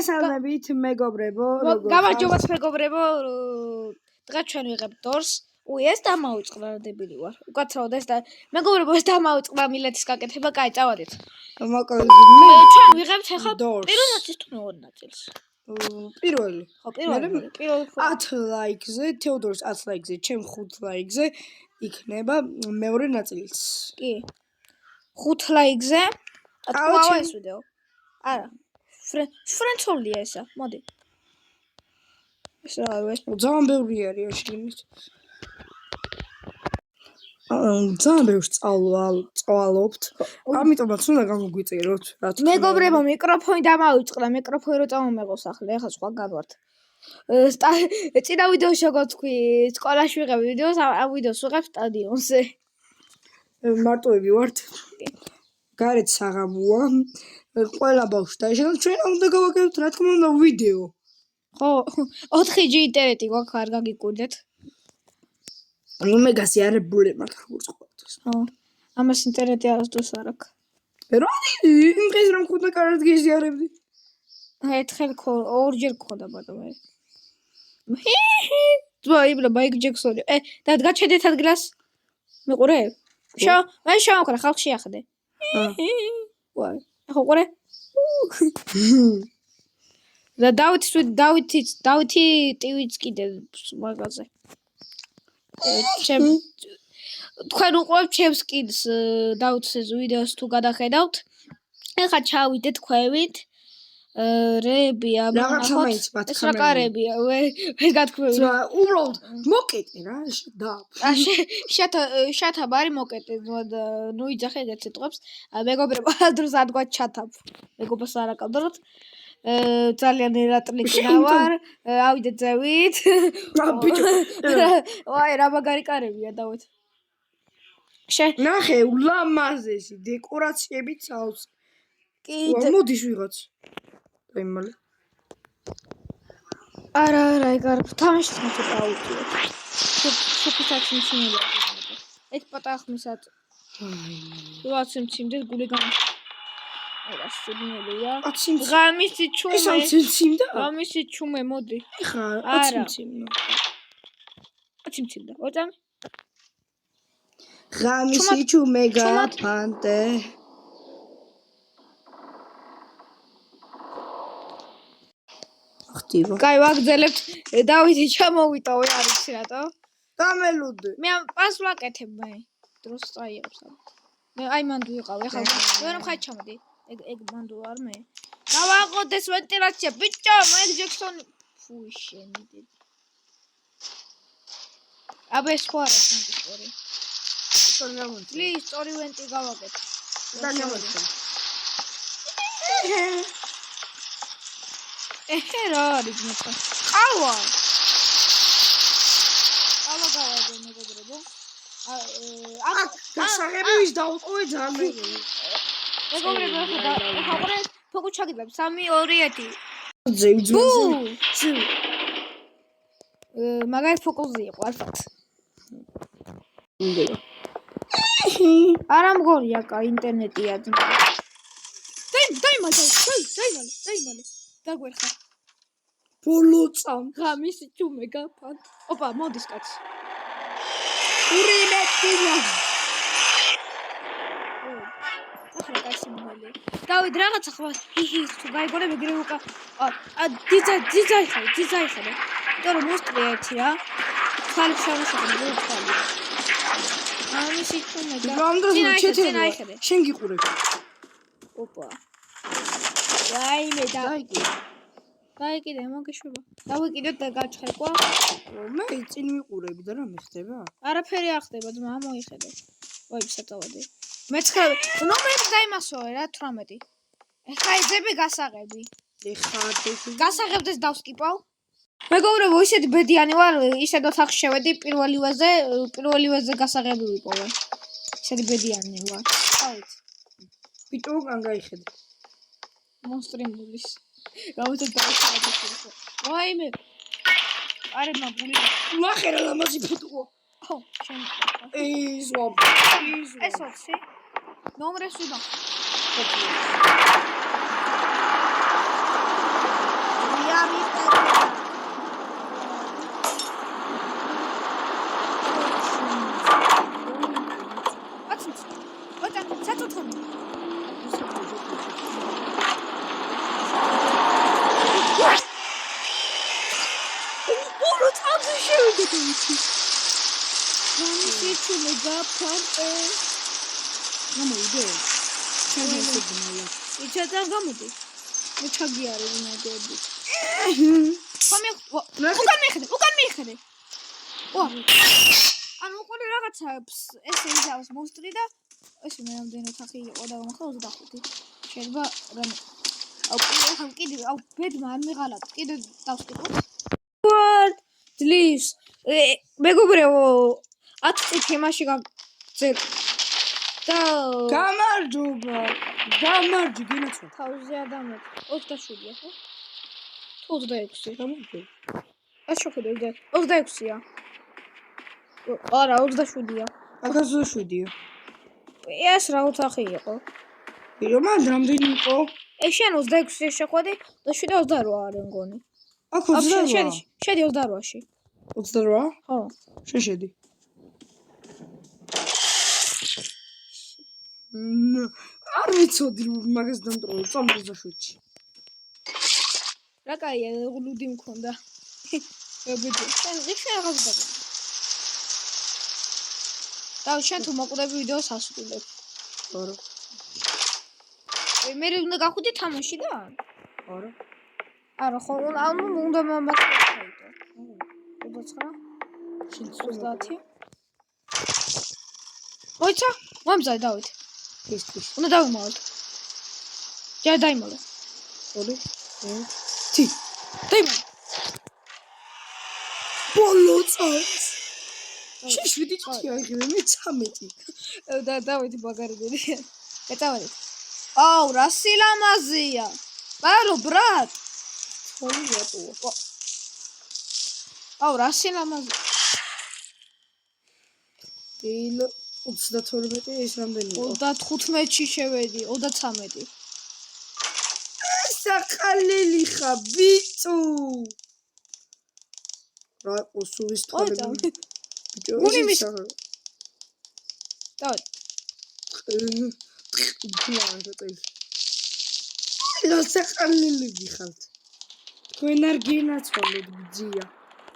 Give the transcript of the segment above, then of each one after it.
მოგესალმებით მეგობრებო, გამარჯობათ მეგობრებო, დღეს ჩვენ ვიღებთ დორს. ეს დამაუწყდა დებილი ვარ. უკაცრავად ეს და მეგობრებო ეს დამაუწყდა მილეთის გაკეთება, კაი, წავადეთ. მოკლედ ჩვენ ვიღებთ ახლა პირველ ნაწილს თუ მეორე ნაწილს. პირველი. ხო, პირველი. 10 ლაიქზე, თეოდორს 10 ლაიქზე, ჩემ 5 ლაიქზე იქნება მეორე ნაწილიც. კი. 5 ლაიქზე. ატყუავა ეს ვიდეო. არა. ფრენცოლია ესა. მოდი. ეს რა არის? ძალიან ბევრი არის შეგინით. ძალიან ბევრს წვალობთ. ამიტომაც უნდა გამოგვიწეროთ, რა თქმა უნდა. მეგობრებო, მიკროფონი დამავიწყდა, მიკროფონი რო წამომეღოს ახლა, ეხლა სხვაგან ვართ. წინა ვიდეოში როგორ თქვი, სკოლაში ვიღებ ვიდეოს, ამ ვიდეოს ვიღებ სტადიონზე. მარტოები ვართ. გარეთ საღამოა. ყველა ბავშვი დაიშალა, ჩვენ უნდა გავაკეთოთ, რა თქმა უნდა, ვიდეო. ხო, 4G ინტერნეტი გვაქვს, არ გაგიკვირდეთ. ნუ მეგასი არებული მაგ როგორც ყოველთვის. ხო. ამას ინტერნეტი არასდროს არ აქვს. როდი იმ დღეს რომ ხუთა კარად გიზიარებდი. ერთხელ ორჯერ გქონდა ბატონო მე. ძმა მაიკ ჯექსონი. და გაჩედეთ ადგილას. მიყურე? მე შევაქრა ხალხი შეახდე. ვაი. ახო ყურე. და დავითი ტივიც კიდე მაგაზე. თქვენ უყურებთ ჩემს კიდს დავითის ვიდეოს თუ გადახედავთ. ეხლა ჩავიდეთ ქვევით. რებია, მაგახოთ. ეს რა კარებია, ვერ გათქმევი. უბრალოდ მოკეტე რა, და. შათა ბარი მოკეტე, ნუ იძახე ეგეთ სიტყვებს. მეგობრებო, დროს ადგა ჩათაფ. მეგობრებს არ აკავდროთ. ძალიან ერატლიკნა ვარ. ავიდეთ ზევით. ბიჭო. ვაი, რა მაგარი კარებია დავით. ნახე, ულამაზესი დეკორაციებით აქვს. კიდე. მოდის ვიღაც. აი მალე. არა, ეგ არ თამაშს მოწევ დაუჭირე. სუფიცაც მცინებია. ეს პატახმისად. როაც მცინდეს გული გამ. არა, სიბნელია. ღამისი ჩუმე. ეს მცინდა? ღამისი ჩუმე, მოდი. ეხა, მცინდა. მცინდა. ოწამი. ღამისი ჩუმე გაფანტე. ხტივა. კაი, ვაგზელებთ. დავითი ჩამოვიტოვე, არ იცი რატო? დამელოდე. მე პას ვაკეთებ მე. დროს წაიღებს. მე აი მანდ ვიყავ, ეხლა ვერ მხარ ჩამოდი. ეგ მანდ ვარ მე. დავაყოდეს ვენტილაცია, ბიჭო, მაიკ ჯექსონი. ფუი შენი დიდი. აბა ეს ხო არის ვენტილატორი. პლიზ, სწორი ვენტი გავაკეთე. რა არის მოწა? ყავა. ყავა გავაგე მეგობრებო. გასაღებების დაუყოვე ძალიან. მეგობრებო, ახლა ყურე ფოკუს ჩაგიდებ 3-2-1. ძევ. მაგარი ფოკუსი იყო, არ ფათ. უნდა. არა მგონია, კა ინტერნეტია ძმა. დაიმალე. დაგვერხა. ბოლოცამ. ღამისი ჩუმე გაფან. ოპა, მოდის კაცი. ურიმეტინა. დავით რაღაცა ხმა თუ გაიგონე მეგრე უკა დიძაი ხარ იმიტომ რომ მოსტრია ერთი რა ხალი შევშევი ხალი ამისი თუმე და შენ გიყურებ ოპა ვაიმე დაიკიდე მოგეშვება დავიკიდეთ და გაჩხერკვა მე წინ ვიყურები და რა მეხდება არაფერი არ ხდება ძმა მოიხედე ვაი საწავადი მე-9 ნომრებს დაიმასოვე რა 18 ეხა ეძები გასაღები გასაღებდეს დავსკიპავ მეგობრებო ისეთი ბედიანი ვარ ისეთ ოთახში შევედი პირველი ვეზე გასაღები ვიპოვე ისეთი ბედიანი ვარ ავით ბიტო კან გაიხედე მონსტრი მულის გამოდე დავსაღები ვაიმე არე მაგული ნახე რა ლამაზი ფოტოა ხო შენ ეს ვაცი ნომრებს ვიდა შევიდეთ ვიცი. გამიწი მეგაფარტე. გამოვიდე. შეგნალა. იჩათან გამოდი. მე ჩაგიარე ვინაგები. უკან მიხედე. ვა. ანუ უყურე რაღაცა ესე იზავს მონსტრი და ესე მე რამდენი ოთახი იყო და ახლა 25. შეიძლება რამე აუ კიდე აუ ბედმა არ მიღალატ კიდე დავსკიფოთ. What? Please. მეგობრებო 10 წუთი იმაში გაგზელ და გამარჯობა. გამარჯი გინაცვა. თავზე ადამეთ 27-ია ხო? 26. გამარჯობა. ეს შოქედე 26-ია. არა 27-ია. აქაც 27-ია. ეს რა ოთახი იყო? რომან რამდენი იყო? ეს შენ 26-ში შეხვედი და 28 არ მგონი. აქ 28. შედი 28-ში. 28? ხო. შენ შედი. არ ვიცოდი მაგას დამტროლ წამს 27-ში. რა კაია ლუდი მქონდა. ებიდი. შენ რაღაც დაგა. და შენ თუ მოკვდები ვიდეოს ასრულებ. არა. მე უნდა გახვიდე თამაში და? არა. არა ხო, ანუ უნდა მომაკვდე. 29. შენ 30. მოიცა? მომძალ დავით. ის. უნდა დავიმალოთ. ჯერ დაიმალე. ორი. თი. დაიმალე. ბოლო წელს. შენ 7 წუთია იღებ, მე 13. და დავით მაგარიდია. გაწავედით. აუ, რა სილამაზია. ბარო, ბრატ. თოლი რატოა? აუ, რა სილამაზია. ილ 32 ეს რამდენი იყო? 35-ში შევედი, 33. საყალელი ხა ბიჭო. რა ყოსუვის თვალები. ბიჭო, გული მის. დავით. საყალელები ხართ. თქვენ არ გენაცვალეთ ბძია.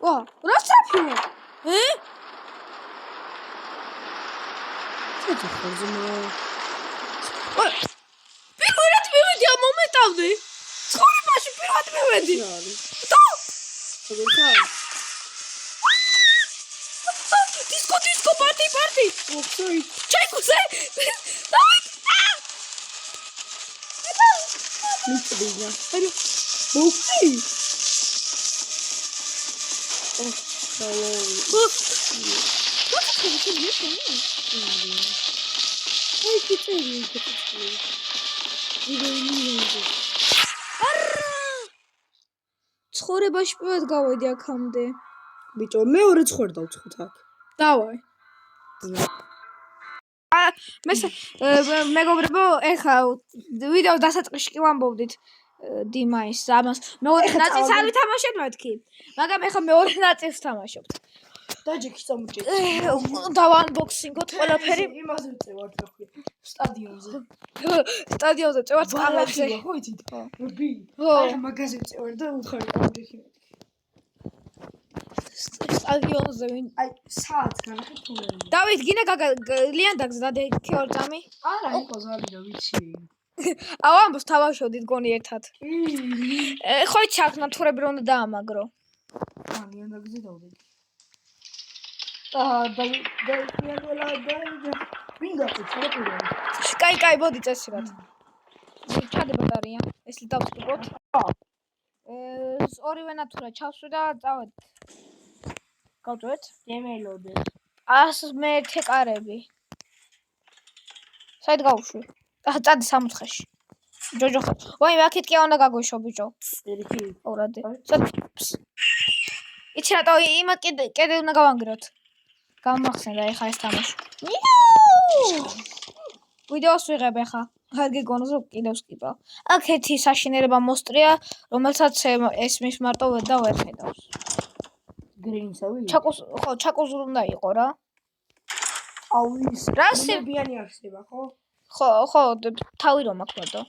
ვა, რა საფიო? ცოტა ხარზმა. პირველად მივედი ამ მომენტამდე. ცხოვრებაში პირველად მივედი. Stop! Disco, party. ოქსოი. ჩაიკუსე. დავით. მიწვია. აი, ოქსი. ცხოვრებაში პირველად გავედი აქამდე. ბიჭო, მეორე ცხვერ დავწხოთ აქ. დავაი. მეგობრებო, ეხა ვიდეოს დასაწყისში კი ვამბობდით დიმაის ამას. მეორე ნაწილს არ ვითამაშებ მეთქი. მაგრამ ეხა მეორე ნაწილს თამაშობთ. დაჯექი წამოჭეთ. დავანბოქსინგოთ ყველაფერი. იმაზე წევართ რა ქვია. სტადიონზე. სტადიონზე წევართ წყალებზე. ხო იცით? ბი. ხო. აი მაგაზე წევარ და უთხარი ამჯექი. სტადიონზე ვინ? აი საათს განახეთ თუნდაც. დავით, გინდა ლიან დაგზდა ქეორ წამი? არა, იყო ზარი და ვიცი. აუ ამბობს თამაშობდით გონი ერთად. ხო იცი აქ ნათურები რომ უნდა დაამაგრო. ლიან დაგზი დავდე. და ვინ გაწევა? კაი, ბოდი წესრიგად. ჩადება დარია. ეს დავსკიფოთ. ორივე ნათურა ჩავსვი და წავედით. გავწვეთ? გემელოდეს. 101 კარები. საით გავუშვი? წადი 64-ში. ჯოჯო. ვაი, აქეთ კი უნდა გაგვეშო ბიჭო. ერთი. ორადე. იცი რატო იმათ კიდე უნდა გავანგროთ. გამახსენდა ეხა ეს თამაში. ვიდეოს ვიღებ ეხა. არ გეგონოს რომ კიდევ ვსკიპავ. აქეთი საშინელება მოსტრია, რომელსაც ეს მის მარტო და ვერ ხედავს. გრინსავი? ჩაკოს უნდა იყო რა. აუ ის რასი? ბიანი არსება, ხო? ხო, თავი რომ აქვს მარტო.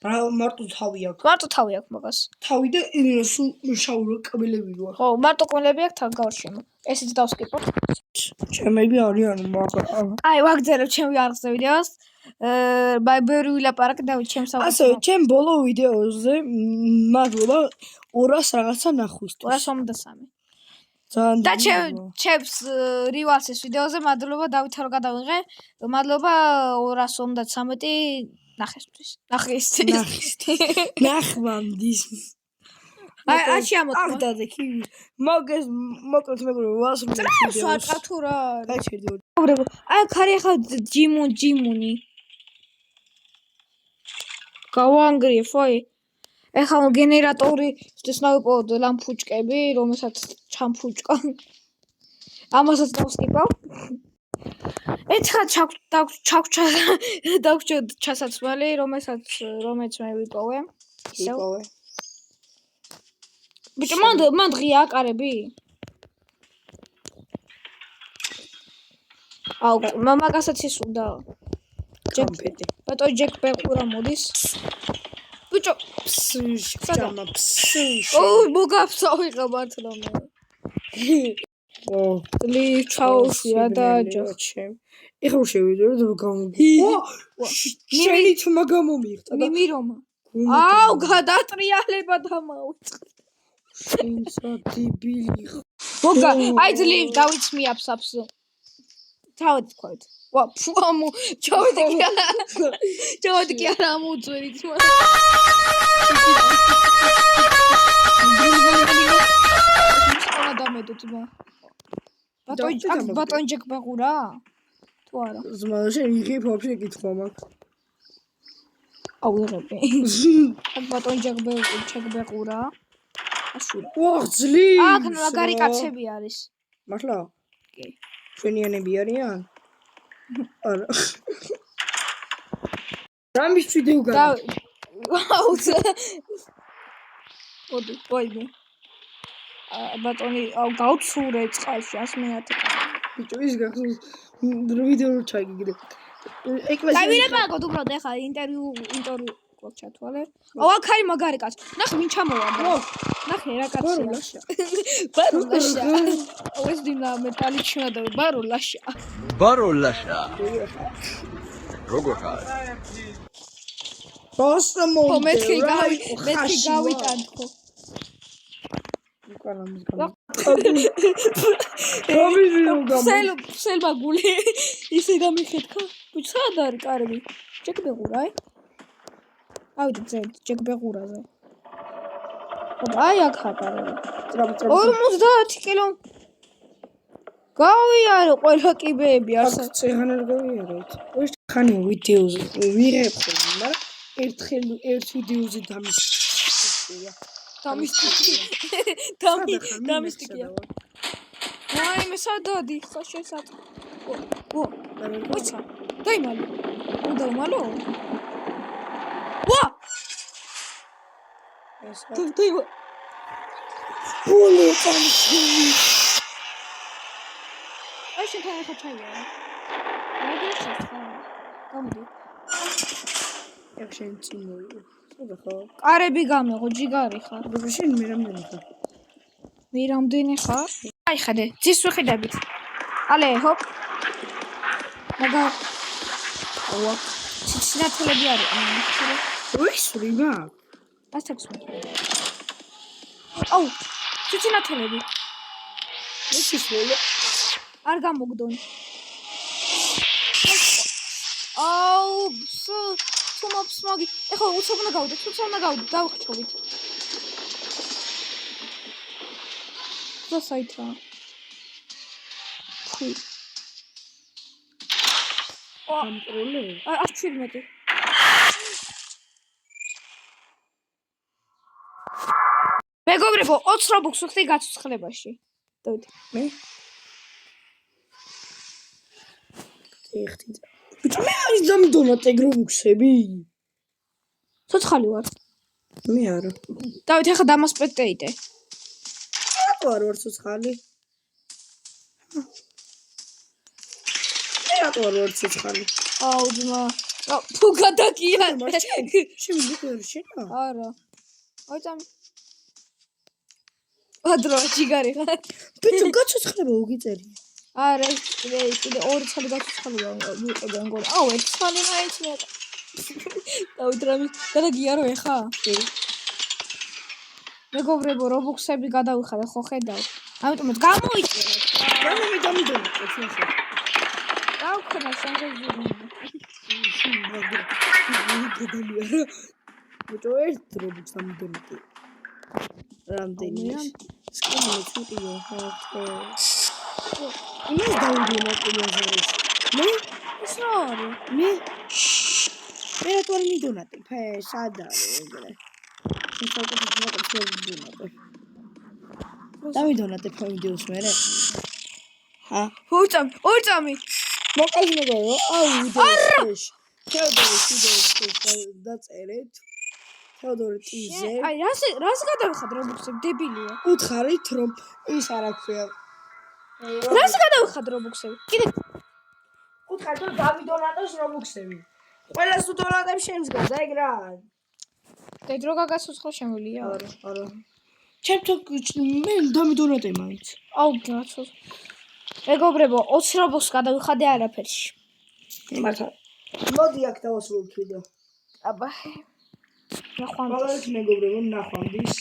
მარტო თავი აქვს. მარტო თავი აქვს მაგას. თავი და სულ შაური კბილები აქვს. ხო, მარტო კბილები აქვს თან გარშემო. ესეც დავსკიპო. ჩემები არიან მაგრამ. აი, ვაგზავნებ ჩემი არხზე ვიდეოს. ბევრი ვილაპარაკე და ჩემს ასე, ჩემ ბოლო ვიდეოზე მადლობა 200 რაღაცა ნახვისთვის. 253. ძალიან და ჩემს რივალსის ვიდეოზე მადლობა დავითო რომ გადავიღე. მადლობა 253 ნახესთვის. ნახვამდის. აი, შემოწმა. აკდადექი. მოკლედ მეგობრებო, ვასრულებ ვიდეოს. საჭა თუ რა. გაიჩერდი. აი, ხარი ახლა ჯიმუნი. გავანგრიე, ფოი. ეხლა გენერატორი ეს ნავიპოვოთ ლამპუჭკები, რომელსაც ჩამფუჭკა. ამასაც დავსკიპავ. ერთხელ დაგვჭა ჩასაცმელი, რომელსაც მე ვიპოვე. ისევ. ბიჭო, მან ღია აკარები? აუ, მაგასაც ის უნდა. ჯემპეტი. ბატო ჯეკ ბეყურა მოდის. ბიჭო, ფსშ. ოუ, მოგაფსა ვიღა მართლა მე. ლი ჩაუშვია და ჯახჩემ. ეხლა შევიდე და გამომი. შენი თმა გამომიხდა და მიმირომა. აუ, გადატრიალება დამაუწყდა. შენსა დებილი. მოგა, აი ძლივ დავით მიაფსაფს. თავად თქვით. ვა, ფუამო, ჩავედი კი არა ამოძვერით. ბატონ ჯეკ ბეყურა? თუ არა? ზმა შენ იღებ ვაფშე კითხვა მაქვს. აუ, იღები. ბატონ ჯეკ ბეყურა? ასურა. ვახ, ძლივ. აქ მაგარი კაცები არის. მართლა? კი. ჩვენიანები არიან? არა. რამის ვიდეო გადა? აუ. ოდი, ვაიმე. ბატონი, აუ გავცურე წყალში 100-ათი. ბიჭო, ის გახსოვს ვიდეო ჩაგიგდე. ეკლაზია. დავილაპარაკოთ უბრალოდ ახლა ინტერვიუ ჩათვალე. აუ, აქ არის მაგარი კაცი. ნახე, ვინ ჩამოვა. ნახე რა კაცია. ბაროლაშა. ეს დინა მეტალი ჩნადავი ბაროლაშა. როგორ ხარ? ბოსტა მომდე. მეთქი გავიტანთო. უკანამის გამა. გამიზიო. სელმა გული ისე დამიხეთქა. ბიჭო, სად არის კარები? ჯეკ ბეყურა, აი. ავიდე ჯეკ ბეყურაზე. აი აქ ხარები. 50 კილო. გავიარე ყველა კიბეები არს წეღანერ გავიარეთ. ეს ხანი ვიდეოზე ვიღებ ხოლმე, მაგრამ ერთ ვიდეოზე დამისტიკია. აი მე სადადი, ხაშე სად. ოცა, დაიმალო. удалмало. ვა! ეს დაიმა. ბოლო წამში. აი შენ ხა ჩაია. მაგასაც ხა. გამოდი. ეგ შენ წინოი. ხო. კარები გამეღო, ჯიგარი ხარ. შენ მე რამდენი ხარ? მე რამდენი ხარ? აი ხადე, ძის ვხედებით. ალე, ჰოპ. მაგა. ვა. სინათლები არის. ოი, სრიმა. ასაკს. აუ, სინათლები. ეს ისე არ გამოგდონ. აუ, თუმობს მაგი. ეხლა უცებნა გავდეთ, დავხჩობით. და საითა. ფუ. კონტროლე. 17. მეგობრებო, 20 რობუქს ვხდი გაცოცხლებაში. დავით. მე? ეხტი. ბიჭო, მე არის დამდონა ტეგრობუქსები. ცოცხალი ვარ. მე არა. დავით, ახლა დამასპექტეიდე. რატო არ ვარ ცოცხალი? მე რატო არ ვარ ცოცხალი? აუ, ძმა. თუ გადაგიან. შემიძლია შენა? არა. ოიცამ. ადრო ჯიგარი ხარ. ბიჭო გაცოცხლება უგიწერია. არა, კიდე ორი ცალი გაცოცხლება ვიყიდე მგონი. აუ, ერთი ცალი მაინც მე. დავით რამე გადაგიარო ეხა? მეგობრებო, რობუქსები გადავიხადე, ხო ხედავ. ამიტომაც გამოიწერეთ. მე დამიდონა ხო. დავქნა შემდეგი. ბიჭო ერთ რობუქს დამიდონა. რამდენი სკამი ცოტია ხო. იმას დავიდონა კულაზარეს. მე ის რა არის? მე რატომ მიდონატე? სადა ეგრე. დავიდონატე ვიდეოს მერე. ჰა? ოიწამი. მოკაზნებო, აუ ვიდეოს. თეოდორეს ვიდეოს დაწერეთ. თეოდორე ტიზე. აი, რას გადავიხად რობუქსები, დებილია. უთხარით რომ ის არა ქვია. რას გადავიხად რობუქსები? კიდე უთხარით რომ დავიდონატოს რობუქსები. ყველას უდონატებს შემსგავს, ეგ რა. და დრო გაგაცოცხლო შემიძლია? არა. ჩემთან მე დამიდონატე მაინც. აუ, გაცოცხლო. მეგობრებო, 20 რობუქს გადავიხადე არაფერში. მართლა. მოდი აქ დავასრულოთ ვიდეო. აბა. ნახვამდის. მოგეთ მეგობრებო, ნახვამდის.